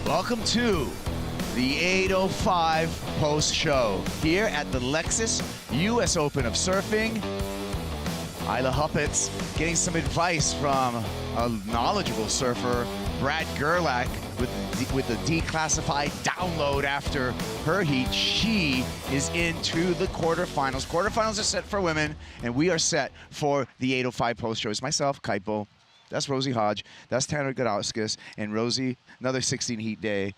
Welcome to the 805 post show here at the Lexus US Open of Surfing. Isla Huppets getting some advice from a knowledgeable surfer, Brad Gerlach, with the declassified download after her heat. She is into the quarterfinals. Quarterfinals are set for women, and we are set for the 805 post show. It's myself, Kaipo. That's Rosie Hodge. That's Tanner Godowskis. And Rosie, another 16 heat day.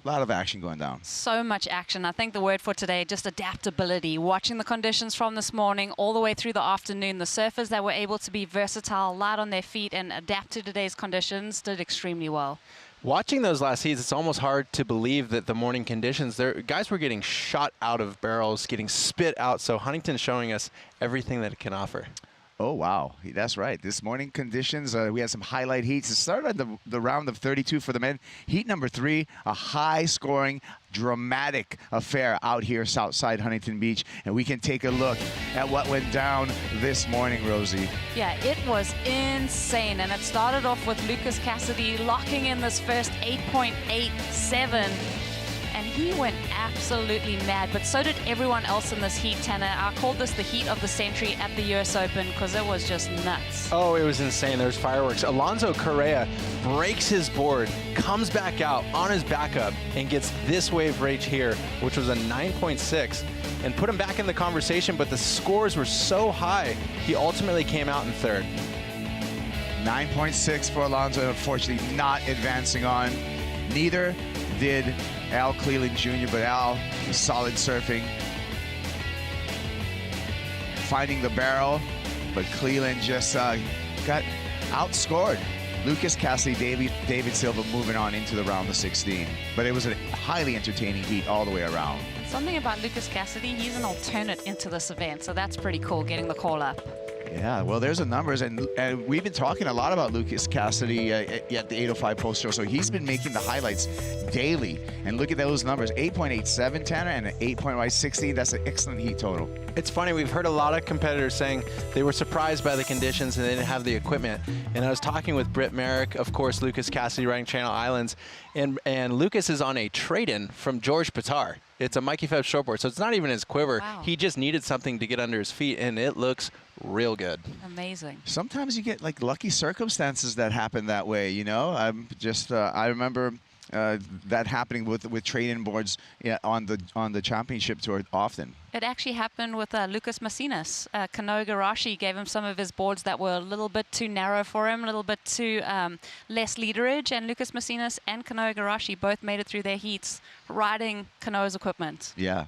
A lot of action going down. So much action. I think the word for today, just adaptability. Watching the conditions from this morning all the way through the afternoon, the surfers that were able to be versatile, light on their feet, and adapt to today's conditions did extremely well. Watching those last heats, it's almost hard to believe that the morning conditions, guys were getting shot out of barrels, getting spit out. So Huntington's showing us everything that it can offer. Oh, wow. That's right. This morning conditions, we had some highlight heats. It started at the round of 32 for the men. Heat number 3, a high-scoring, dramatic affair out here Southside Huntington Beach. And we can take a look at what went down this morning, Rosie. Yeah, it was insane. And it started off with Lucas Cassity locking in this first 8.87. And he went absolutely mad, but so did everyone else in this heat, Tanner. I called this the heat of the century at the US Open because it was just nuts. Oh, it was insane. There's fireworks. Alonso Correa breaks his board, comes back out on his backup, and gets this wave rage here, which was a 9.6, and put him back in the conversation, but the scores were so high, he ultimately came out in third. 9.6 for Alonso, unfortunately not advancing on. Neither did Al Cleland Jr., but Al is solid surfing. Finding the barrel, but Cleland just got outscored. Lucas Cassity, Deivid Silva moving on into the round of 16. But it was a highly entertaining heat all the way around. Something about Lucas Cassity, he's an alternate into this event, so that's pretty cool, getting the call up. Yeah, well, there's the numbers, and we've been talking a lot about Lucas Cassity at the 805 post show, so he's been making the highlights daily. And look at those numbers, 8.87, Tanner, and an 8.16. That's an excellent heat total. It's funny, we've heard a lot of competitors saying they were surprised by the conditions and they didn't have the equipment. And I was talking with Britt Merrick, of course, Lucas Cassity riding Channel Islands, and Lucas is on a trade-in from George Pitar. It's a Mikey Phelps shortboard, so it's not even his quiver. Wow. He just needed something to get under his feet, and it looks real good. Amazing. Sometimes you get like lucky circumstances that happen that way, you know? I remember that happening with trade-in boards on the championship tour often. It actually happened with Lucas Macinas. Kanoa Igarashi gave him some of his boards that were a little bit too narrow for him, a little bit too less leaderage, and Lucas Macinas and Kanoa Igarashi both made it through their heats riding Kanoa's equipment. Yeah.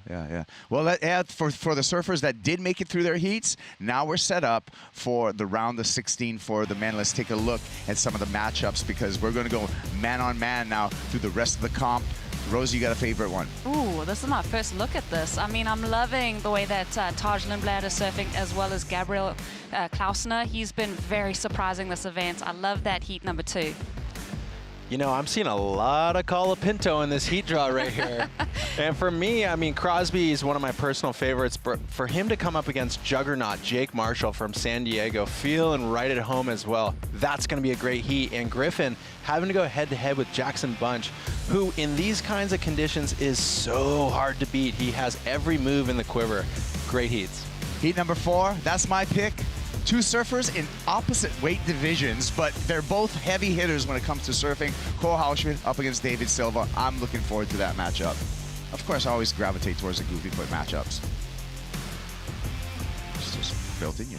Well, for the surfers that did make it through their heats, now we're set up for the round of 16 for the men. Let's take a look at some of the matchups because we're going to go man-on-man now through the rest of the comp. Rosie, you got a favorite one? Ooh, this is my first look at this. I mean, I'm loving the way that Taj Lindblad is surfing, as well as Gabriel Klausner. He's been very surprising this event. I love that heat number 2. You know, I'm seeing a lot of Colapinto in this heat draw right here. And for me, I mean, Crosby is one of my personal favorites, but for him to come up against Juggernaut Jake Marshall from San Diego, feeling right at home as well, that's going to be a great heat. And Griffin having to go head-to-head with Jackson Bunch, who in these kinds of conditions is so hard to beat. He has every move in the quiver. Great heats. Heat number 4, that's my pick. 2 surfers in opposite weight divisions, but they're both heavy hitters when it comes to surfing. Cole Hausman up against Deivid Silva. I'm looking forward to that matchup. Of course, I always gravitate towards the goofy foot matchups. It's just built in you.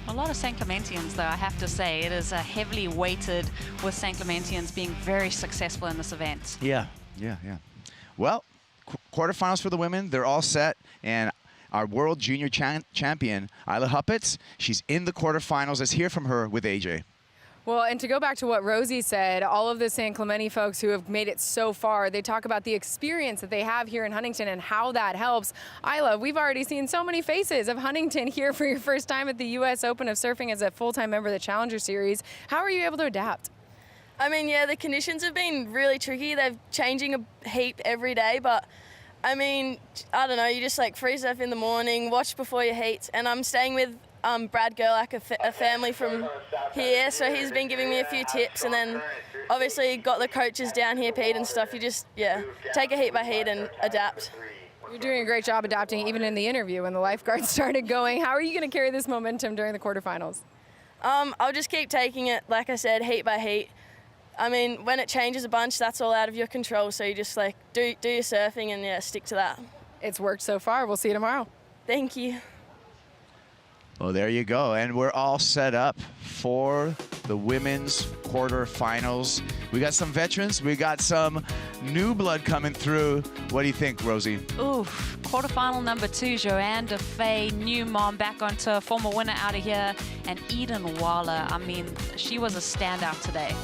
A lot of San Clementians, though, I have to say. It is heavily weighted with San Clementians being very successful in this event. Yeah. Well, quarterfinals for the women, they're all set, and our world junior champion, Isla Huppets, she's in the quarterfinals. Let's hear from her with AJ. Well, and to go back to what Rosie said, all of the San Clemente folks who have made it so far, they talk about the experience that they have here in Huntington and how that helps. Isla, we've already seen so many faces of Huntington here for your first time at the US Open of Surfing as a full-time member of the Challenger Series. How are you able to adapt? I mean, yeah, the conditions have been really tricky. They're changing a heap every day, but I mean, I don't know, you just like free surf in the morning, watch before your heats, and I'm staying with Brad Gerlach, a family from here, so he's been giving me a few tips, and then obviously got the coaches down here, Pete and stuff. You just, yeah, take it heat by heat and adapt. You're doing a great job adapting even in the interview when the lifeguards started going. How are you going to carry this momentum during the quarterfinals? I'll just keep taking it, like I said, heat by heat. I mean, when it changes a bunch, that's all out of your control. So you just like do your surfing and yeah, stick to that. It's worked so far. We'll see you tomorrow. Thank you. Well, there you go. And we're all set up for the women's quarterfinals. We got some veterans. We got some new blood coming through. What do you think, Rosie? Oof, quarterfinal number 2, Johanne Defay, new mom back on tour, former winner out of here, and Eden Walla. I mean, she was a standout today.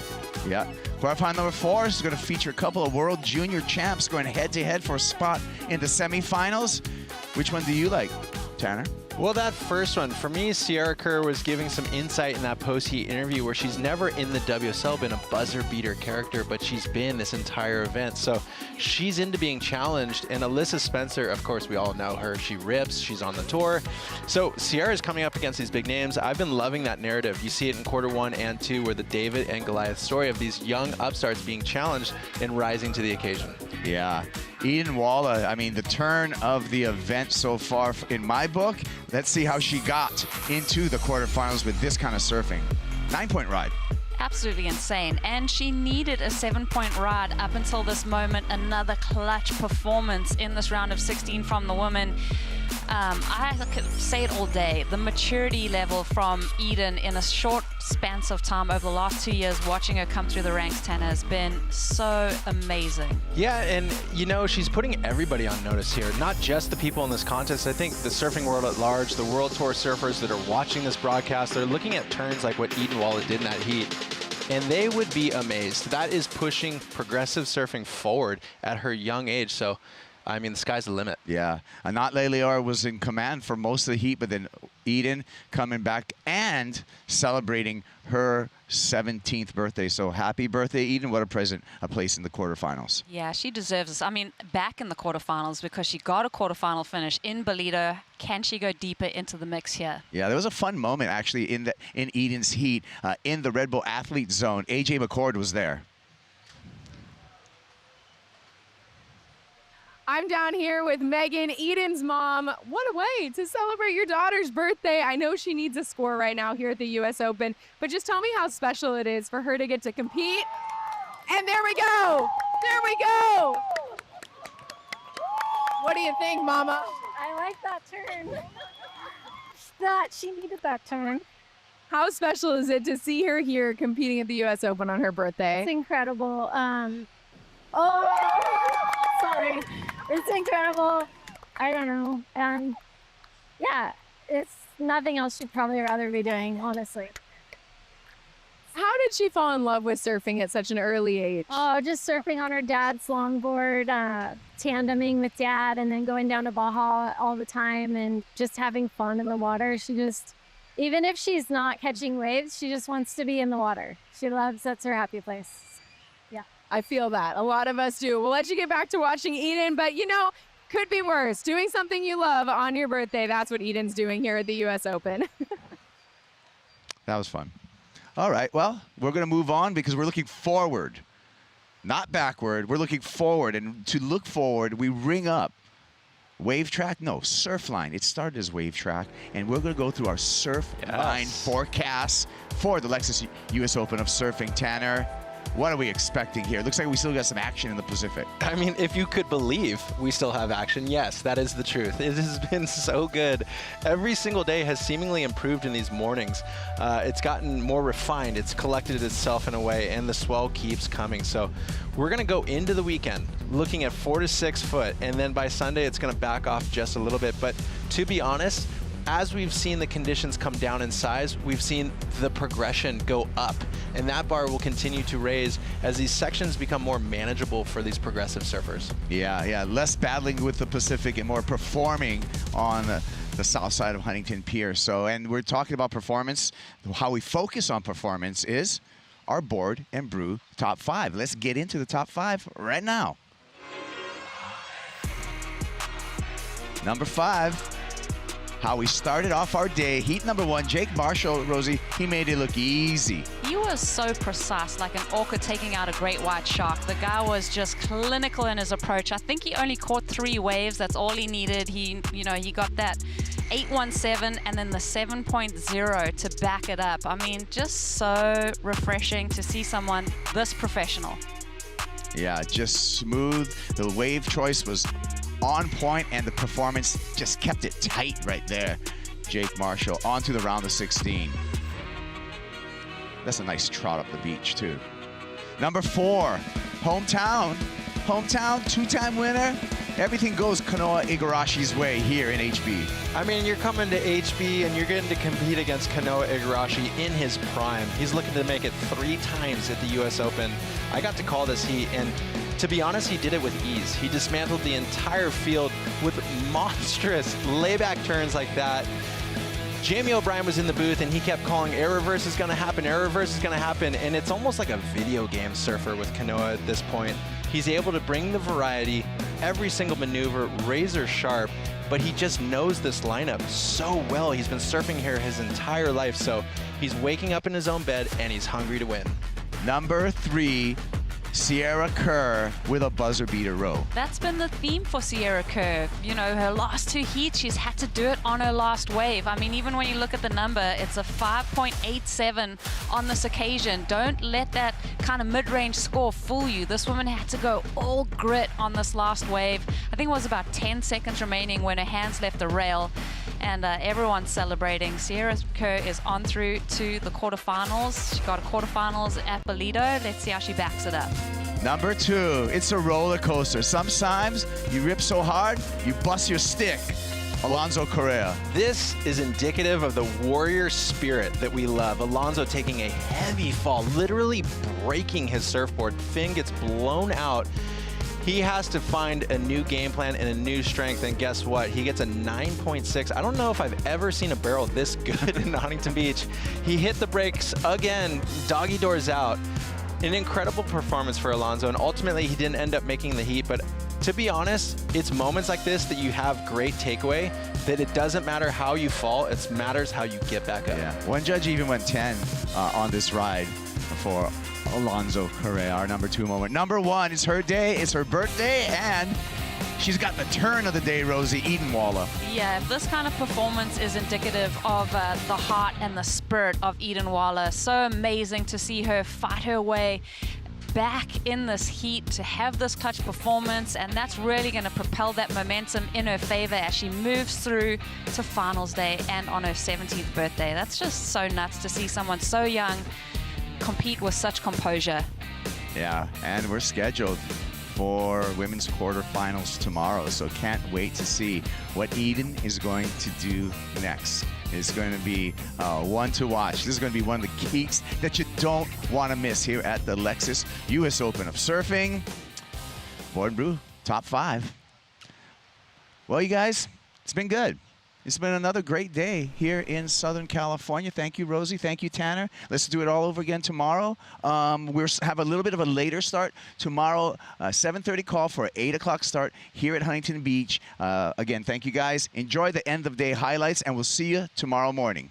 Yeah. Quarterfinal number 4 is going to feature a couple of world junior champs going head-to-head for a spot in the semifinals. Which one do you like, Tanner? Well, that first one, for me, Sierra Kerr was giving some insight in that post-heat interview where she's never in the WSL been a buzzer-beater character, but she's been this entire event. So she's into being challenged. And Alyssa Spencer, of course, we all know her. She rips. She's on the tour. So Sierra's coming up against these big names. I've been loving that narrative. You see it in quarter 1 and 2 where the Deivid and Goliath story of these young upstarts being challenged and rising to the occasion. Yeah. Eden Walla, I mean, the turn of the event so far in my book. Let's see how she got into the quarterfinals with this kind of surfing. 9-point ride. Absolutely insane. And she needed a 7-point ride up until this moment. Another clutch performance in this round of 16 from the women. I could say it all day. The maturity level from Eden in a short span of time over the last 2 years, watching her come through the ranks, Tanner, has been so amazing. Yeah, and you know, she's putting everybody on notice here, not just the people in this contest. I think the surfing world at large, the World Tour surfers that are watching this broadcast, they're looking at turns like what Eden Walla did in that heat, and they would be amazed. That is pushing progressive surfing forward at her young age. So I mean, the sky's the limit. Yeah. Anat Leilior was in command for most of the heat, but then Eden coming back and celebrating her 17th birthday. So happy birthday, Eden. What a present, a place in the quarterfinals. Yeah, she deserves this. I mean, back in the quarterfinals because she got a quarterfinal finish in Bolito. Can she go deeper into the mix here? Yeah, there was a fun moment actually in Eden's heat in the Red Bull athlete zone. AJ McCord was there. I'm down here with Megan, Eden's mom. What a way to celebrate your daughter's birthday. I know she needs a score right now here at the U.S. Open, but just tell me how special it is for her to get to compete. And there we go. There we go. What do you think, Mama? I like that turn. She needed that turn. How special is it to see her here competing at the U.S. Open on her birthday? It's incredible. Sorry. It's incredible. I don't know. And yeah, it's nothing else she'd probably rather be doing, honestly. How did she fall in love with surfing at such an early age? Oh, just surfing on her dad's longboard, tandeming with dad, and then going down to Baja all the time and just having fun in the water. She just, even if she's not catching waves, she just wants to be in the water. She loves, that's her happy place. I feel that. A lot of us do. We'll let you get back to watching Eden, but you know, could be worse. Doing something you love on your birthday, that's what Eden's doing here at the U.S. Open. That was fun. All right, well, we're going to move on because we're looking forward, not backward. We're looking forward, and to look forward, we ring up Wave Track? No, Surfline. It started as Wave Track, and we're going to go through our Surfline forecasts for the Lexus U.S. Open of Surfing. Tanner, what are we expecting here? Looks like we still got some action in the Pacific. I mean, if you could believe we still have action, yes, that is the truth. It has been so good. Every single day has seemingly improved in these mornings. It's gotten more refined. It's collected itself in a way, and the swell keeps coming. So we're going to go into the weekend looking at 4 to 6 foot, and then by Sunday, it's going to back off just a little bit. But to be honest, as we've seen the conditions come down in size, we've seen the progression go up, and that bar will continue to raise as these sections become more manageable for these progressive surfers. Yeah, less battling with the Pacific and more performing on the south side of Huntington Pier. So, and we're talking about performance. How we focus on performance is our board and brew top 5. Let's get into the top 5 right now. Number 5. how we started off our day. Heat number 1, Jake Marshall, Rosie, he made it look easy. He was so precise, like an orca taking out a great white shark. The guy was just clinical in his approach. I think he only caught 3 waves. That's all he needed. He got that 817 and then the 7.0 to back it up. I mean, just so refreshing to see someone this professional. Yeah, just smooth. The wave choice was on point, and the performance just kept it tight right there. Jake Marshall on to the round of 16. That's a nice trot up the beach, too. Number 4, hometown, 2-time winner. Everything goes Kanoa Igarashi's way here in HB. I mean, you're coming to HB and you're getting to compete against Kanoa Igarashi in his prime. He's looking to make it 3 times at the US Open. I got to call this heat, and to be honest, he did it with ease. He dismantled the entire field with monstrous layback turns like that. Jamie O'Brien was in the booth and he kept calling, air reverse is gonna happen, air reverse is gonna happen. And it's almost like a video game surfer with Kanoa at this point. He's able to bring the variety, every single maneuver, razor sharp, but he just knows this lineup so well. He's been surfing here his entire life, so he's waking up in his own bed and he's hungry to win. Number 3, Sierra Kerr with a buzzer beater row. That's been the theme for Sierra Kerr. You know, her last 2 heats, she's had to do it on her last wave. I mean, even when you look at the number, it's a 5.87 on this occasion. Don't let that kind of mid-range score fool you. This woman had to go all grit on this last wave. I think it was about 10 seconds remaining when her hands left the rail, and everyone's celebrating. Sierra Kerr is on through to the quarterfinals. She got a quarterfinals at Bolito. Let's see how she backs it up. Number 2, it's a roller coaster. Sometimes you rip so hard, you bust your stick. Alonso Correa. This is indicative of the warrior spirit that we love. Alonso taking a heavy fall, literally breaking his surfboard. Fin gets blown out. He has to find a new game plan and a new strength, and guess what? He gets a 9.6. I don't know if I've ever seen a barrel this good in Huntington Beach. He hit the brakes again, doggy doors out. An incredible performance for Alonso, and ultimately he didn't end up making the heat, but to be honest, it's moments like this that you have great takeaway, that it doesn't matter how you fall, it matters how you get back up. Yeah. One judge even went 10 on this ride for Alonso Correa, our number 2 moment. Number 1, it's her day, it's her birthday, and she's got the turn of the day, Rosie, Eden Walla. Yeah, this kind of performance is indicative of the heart and the spirit of Eden Walla. So amazing to see her fight her way back in this heat, to have this clutch performance, and that's really going to propel that momentum in her favor as she moves through to finals day and on her 17th birthday. That's just so nuts to see someone so young compete with such composure. Yeah, and we're scheduled for women's quarterfinals tomorrow, so can't wait to see what Eden is going to do next. It's going to be one to watch. This is going to be one of the heats that you don't want to miss here at the Lexus US Open of Surfing. Board and Brew, top 5. Well, you guys, it's been good. It's been another great day here in Southern California. Thank you, Rosie. Thank you, Tanner. Let's do it all over again tomorrow. We'll have a little bit of a later start tomorrow, 7:30 call for an 8 o'clock start here at Huntington Beach. Again, thank you, guys. Enjoy the end of day highlights, and we'll see you tomorrow morning.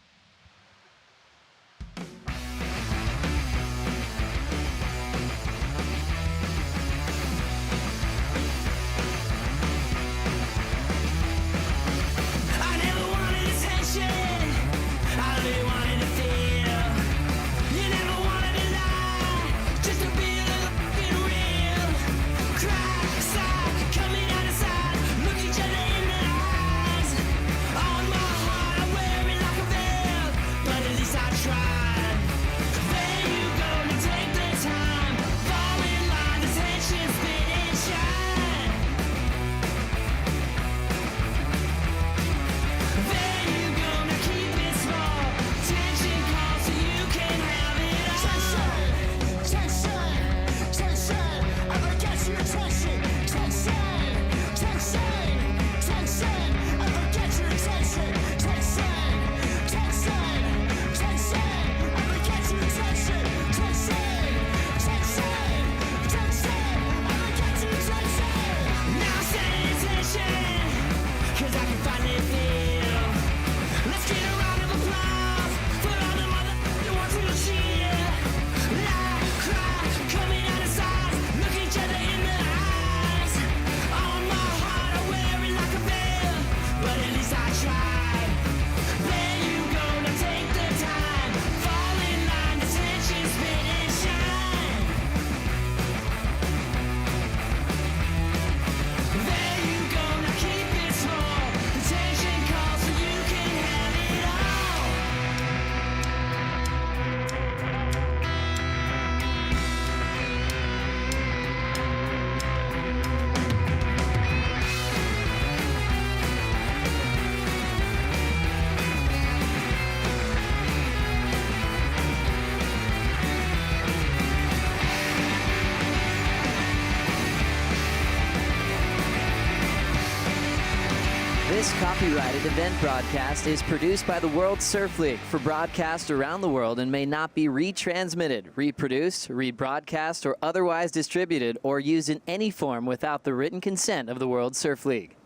Look each other in the eyes. On my heart, I wear it like a veil. This copyrighted event broadcast is produced by the World Surf League for broadcast around the world and may not be retransmitted, reproduced, rebroadcast, or otherwise distributed or used in any form without the written consent of the World Surf League.